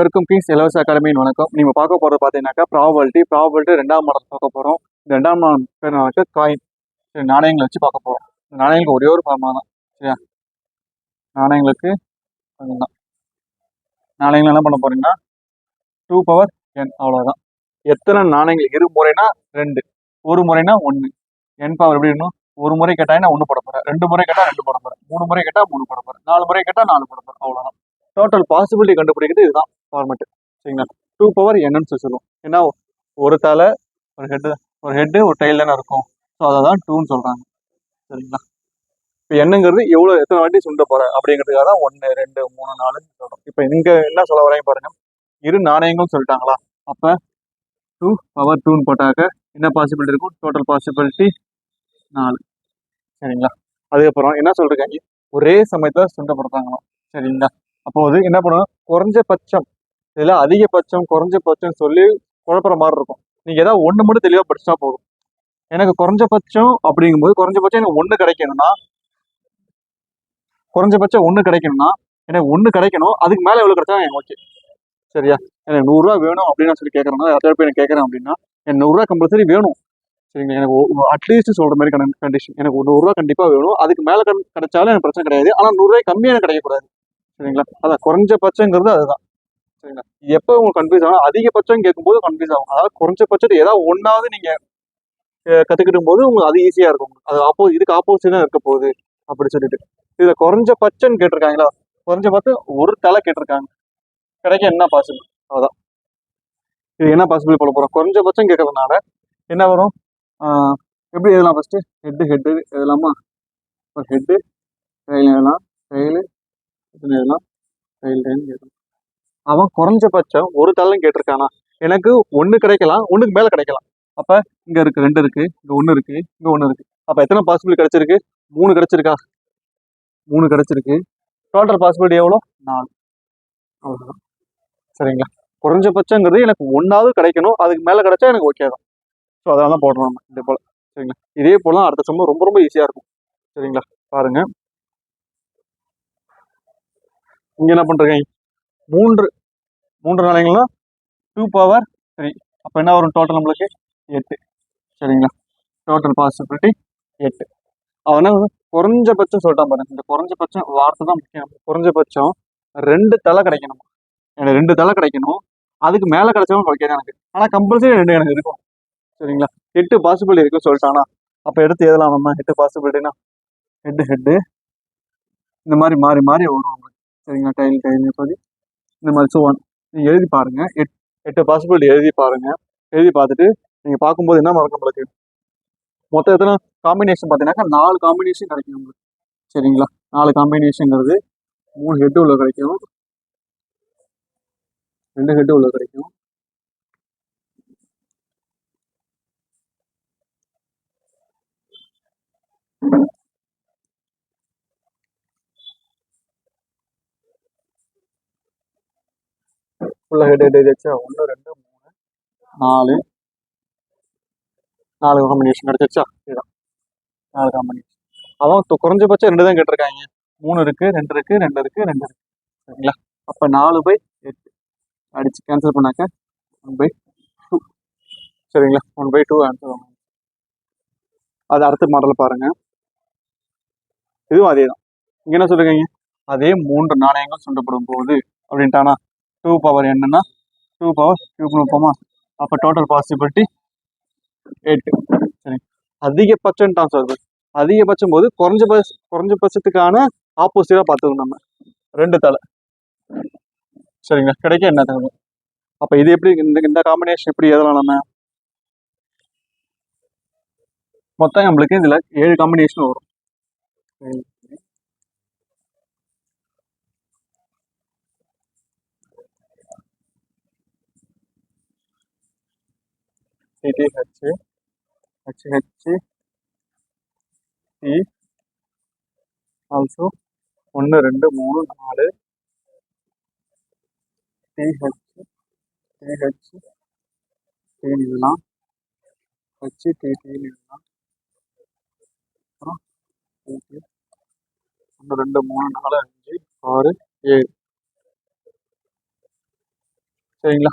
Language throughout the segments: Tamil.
இருக்கும் கிங்ஸ் இலவச அகாடமியின் வணக்கம். நீங்க பார்க்க போறது பாத்தீங்கன்னாக்கா ப்ராபபிலிட்டி ரெண்டாம் மாடல் பார்க்க போறோம். இந்த ரெண்டாம் மாடல் பேர் காயின். சரி, நாணயங்களை வச்சு பார்க்க போறோம். நாணயங்களுக்கு ஒரே ஒரு ஃபார்மா தான். சரியா, நாணயங்களுக்கு அதுதான். நாணயங்கள் என்ன பண்ண போறீங்கன்னா 2n அவ்வளவுதான். எத்தனை நாணயங்கள்? இரு முறைனா 2, ஒரு முறைனா 1. n பவர் எப்படி இருக்கணும்? ஒரு முறை கேட்டா நான் 1 போட போறேன், 2 முறை கேட்டா 2 போட போறேன், 3 முறை கேட்டா 3 போட போறேன், 4 முறை கேட்டா 4 போட போறேன். அவ்வளவுதான். டோட்டல் பாசிபிலிட்டி கண்டுபிடிக்கிறது இதுதான் ஃபார்மெட். சரிங்களா, 2n சொல்லுவோம். ஏன்னா ஒரு தலை, ஒரு ஹெட் ஒரு டைல் தானே இருக்கும். ஸோ அதை தான் 2ன்னு சொல்றாங்க. சரிங்களா, இப்போ என்னங்கிறது எத்தனை வாட்டி சுண்ட போற அப்படிங்கிறதுக்காக தான் 1, 2, 3, 4 சொல்றோம். இப்போ இங்க என்ன சொல்ல வரையும் பாருங்க. இரு நாணயங்கள் சொல்லிட்டாங்களா, அப்ப 2 போட்டாக்க என்ன பாசிபிலிட்டி இருக்கும்? Total possibility 4. சரிங்களா, அதுக்கப்புறம் என்ன சொல்றாங்க, ஒரே சமயத்துல சுண்டப்படுறாங்களாம். சரிங்களா, அப்போது என்ன பண்ணுவோம், குறைஞ்சபட்சம் இதுல அதிகபட்சம் குறைஞ்சபட்சம் சொல்லி குழப்புற மாதிரி இருக்கும். நீங்க ஏதாவது ஒண்ணு மட்டும் தெளிவா படிச்சா போதும். எனக்கு குறைஞ்சபட்சம் அப்படிங்கும்போது குறைஞ்சபட்சம் எனக்கு ஒண்ணு கிடைக்கணும்னா எனக்கு ஒண்ணு கிடைக்கணும். அதுக்கு மேல எவ்வளவு கிடைச்சா எனக்கு ஓகே. சரியா, எனக்கு 100 ரூபா வேணும் அப்படின்னு நான் சொல்லி கேட்கறேன்னா, யார்கிட்ட போய் எனக்கு கேட்கறேன் அப்படின்னா எனக்கு 100 ரூபா கம்பல்சரி வேணும். சரிங்க, எனக்கு அட்லீஸ்ட் சொல்ற மாதிரி கண்டிஷன், எனக்கு 100 ரூபா கண்டிப்பா வேணும். அதுக்கு மேல கிடைச்சாலும் எனக்கு பிரச்சனை கிடையாது. ஆனா 100 ரூபாய் கம்மியா எனக்கு கிடைக்கக்கூடாது. சரிங்களா, அதான் குறைஞ்சபட்சங்கிறது அதுதான். சரிங்களா, எப்போ உங்களுக்கு கன்ஃபியூஸ் ஆகும்? அதிகபட்சம் கேட்கும்போது கன்ஃபியூஸ் ஆகும். அதாவது குறைஞ்சபட்சத்தை ஏதாவது ஒன்னாவது நீங்க கத்துக்கிடும் போது உங்களுக்கு அது ஈஸியா இருக்கும். அது இதுக்கு ஆப்போசிட்டா இருக்க போகுது அப்படி சொல்லிட்டு. இதுல குறைஞ்சபட்சம் கேட்டிருக்காங்களா, குறைஞ்சபட்சம் ஒரு தலை கேட்டிருக்காங்க, கிடைக்க என்ன பாசிபிள்? அதான் இது என்ன பாசிபிள் போட போறோம். குறைஞ்சபட்சம் கேட்கறதுனால என்ன வரும்? எப்படி எழுதலாம்? ஃபர்ஸ்ட் ஹெட் எழுதலாமா? ஹெட்டு ட்ரெயில் எழுதலாம், ட்ரெயில் எழுதலாம், ட்ரெயில் எழுதலாம். அவன் குறைஞ்சபட்சம் ஒரு தளம் கேட்டிருக்கானா, எனக்கு 1 கிடைக்கலாம், 1க்கு மேல கிடைக்கலாம். அப்ப இங்க இருக்கு 2 இருக்கு, இங்க 1 இருக்கு, இங்க 1 இருக்கு. அப்ப எத்தனை பாசிபிலிட்டி கிடைச்சிருக்கு? 3 கிடைச்சிருக்கா? 3 கிடைச்சிருக்கு. டோட்டல் பாசிபிலிட்டி எவ்வளோ? 4. அவ்வளவுதான். சரிங்களா, குறைஞ்சபட்சங்கிறது எனக்கு 1ஆவது கிடைக்கணும். அதுக்கு மேல கிடைச்சா எனக்கு ஓகே தான். ஸோ அதனால தான் போடுறோம் நம்ம இதே போல. சரிங்களா, இதே போல அடுத்த சம்பவம் ரொம்ப ரொம்ப ஈஸியா இருக்கும். சரிங்களா, பாருங்க. இங்க என்ன பண்றீங்க? மூன்று நாணயங்கள்னா 2^3. அப்ப என்ன வரும் டோட்டல் நம்மளுக்கு? 8. சரிங்களா, டோட்டல் பாசிபிலிட்டி 8. அவனா குறைஞ்சபட்சம் சொல்லிட்டான் பாருங்க. இந்த குறைஞ்சபட்சம் வார்த்தை தான் முக்கியம். குறைஞ்சபட்சம் 2 தலை கிடைக்கணும். எனக்கு 2 தலை கிடைக்கணும். அதுக்கு மேல கிடைச்சாலும் கிடைக்காது எனக்கு. ஆனா கம்பல்சரி 2 எனக்கு இருக்கும். சரிங்களா, 8 பாசிபிலிட்டி இருக்குன்னு சொல்லிட்டானா, அப்ப எடுத்து எதெல்லாம் நம்ம 8 பாசிபிலிட்டினா ஹெட் இந்த மாதிரி மாறி மாறி வரும். சரிங்களா, டைல் பதி இந்த மாதிரி ஸோ நீங்க எழுதி பாருங்க. 8 பாசிபிலிட்டி எழுதி பாருங்க. எழுதி பார்த்துட்டு நீங்க பார்க்கும்போது என்ன மறக்கும் உங்களுக்கு? மொத்தம் எத்தனை காம்பினேஷன் பார்த்தீங்கன்னாக்கா 4 காம்பினேஷன் கிடைக்கும் உங்களுக்கு. சரிங்களா, 4 காம்பினேஷன்ங்கிறது 3 ஹெட் உள்ள கிடைக்கும், 2 ஹெட் உள்ள கிடைக்கும், உள்ள ஹெட் வச்சா 1, 2, 3, 4 காம்பினேஷன் கிடைச்சிருச்சா? இதுதான் 4 காம்பினேஷன். அவன் குறைஞ்சபட்சம் 2 தான் கேட்டிருக்காங்க. 3 இருக்கு, 2 இருக்கு, 2 இருக்கு, 2 இருக்கு. சரிங்களா, அப்ப 4/8 அடிச்சு கேன்சல் பண்ணாக்க 1/2. சரிங்களா, 1/2 ஆன்சர். அது அடுத்த மாடல் பாருங்க. இதுவும் அதே தான். இங்க என்ன சொல்லுங்க, அதே 3 நாணயங்கள் சுண்டப்படும் போது அப்படின்ட்டானா 2n 2 போமா. அப்ப டோட்டல் பாசிபிலிட்டி 8. சரி, அதிகபட்சம் தான் சொல்றது. அதிகபட்சம் போது குறைஞ்சபட்சத்துக்கான ஆப்போசிட்டா பார்த்துக்கணும் நம்ம 2 தலை. சரிங்களா, கிடைக்க என்ன தகவல்? அப்ப இது எப்படி இந்த காம்பினேஷன் எப்படி எதெல்லாம் நம்ம மொத்தம் நம்மளுக்கு இதுல 7 காம்பினேஷன் வரும். HHC ஆல்சோ 1, 2, 3, 4 TH எழுதலாம், HTT எழுதலாம், அப்புறம் 1, 2, 3, 4, 5, 6, 7. சரிங்களா?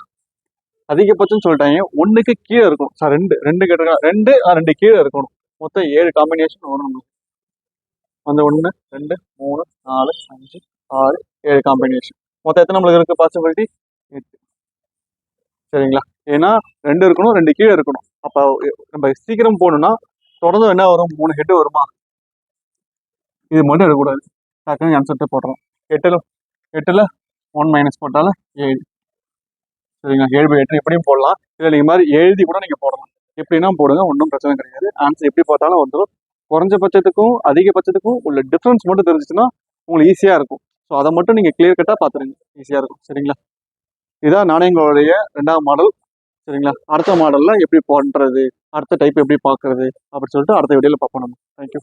அதிகபட்சம் சொல்லிட்டாங்க, ஒண்ணுக்கு கீழே இருக்கணும் சார். ரெண்டு கேட்டிருக்காங்க, ரெண்டு கீழே இருக்கணும். மொத்தம் 7 காம்பினேஷன் வரும் நம்மளுக்கு. அந்த 1 2 3 4 5 6 7 காம்பினேஷன். மொத்தம் எத்தனை நம்மளுக்கு இருக்கு பாசிபிலிட்டி? 8. சரிங்களா? ஏன்னா 2 இருக்கணும், 2 கீழே இருக்கணும். அப்ப நம்ம சீக்கிரம் போகணும்னா தொடர்ந்து என்ன வரும்? 3 ஹெட் வருமா? இது மட்டும் எடுக்கக்கூடாது. டக்குன்னு ஆன்சர்ட்டு போட்டுறோம். 8ல் 1 மைனஸ் போட்டாலும் 7. சரிங்களா? 7/8 எப்படியும் போடலாம். இல்லை நீங்கள் மாதிரி எழுதி கூட நீங்கள் போடலாம். எப்படின்னா போடுங்க, ஒன்றும் பிரச்சனை கிடையாது. ஆன்சர் எப்படி பார்த்தாலும் வந்துடும். குறைஞ்சபட்சத்துக்கும் அதிகபட்சத்துக்கும் உள்ள டிஃப்ரென்ஸ் மட்டும் தெரிஞ்சிச்சுன்னா உங்களுக்கு ஈஸியாக இருக்கும். ஸோ அதை மட்டும் நீங்கள் கிளியர் கட்டாக பார்த்துருங்க, ஈஸியாக இருக்கும். சரிங்களா? இதான் நாணயங்களுடைய 2ஆம் மாடல். சரிங்களா? அடுத்த மாடலில் எப்படி பண்ணுறது, அடுத்த டைப் எப்படி பார்க்குறது அப்படின்னு சொல்லிட்டு அடுத்த வீடியோவில் பார்ப்போம் நம்ம. தேங்க்யூ.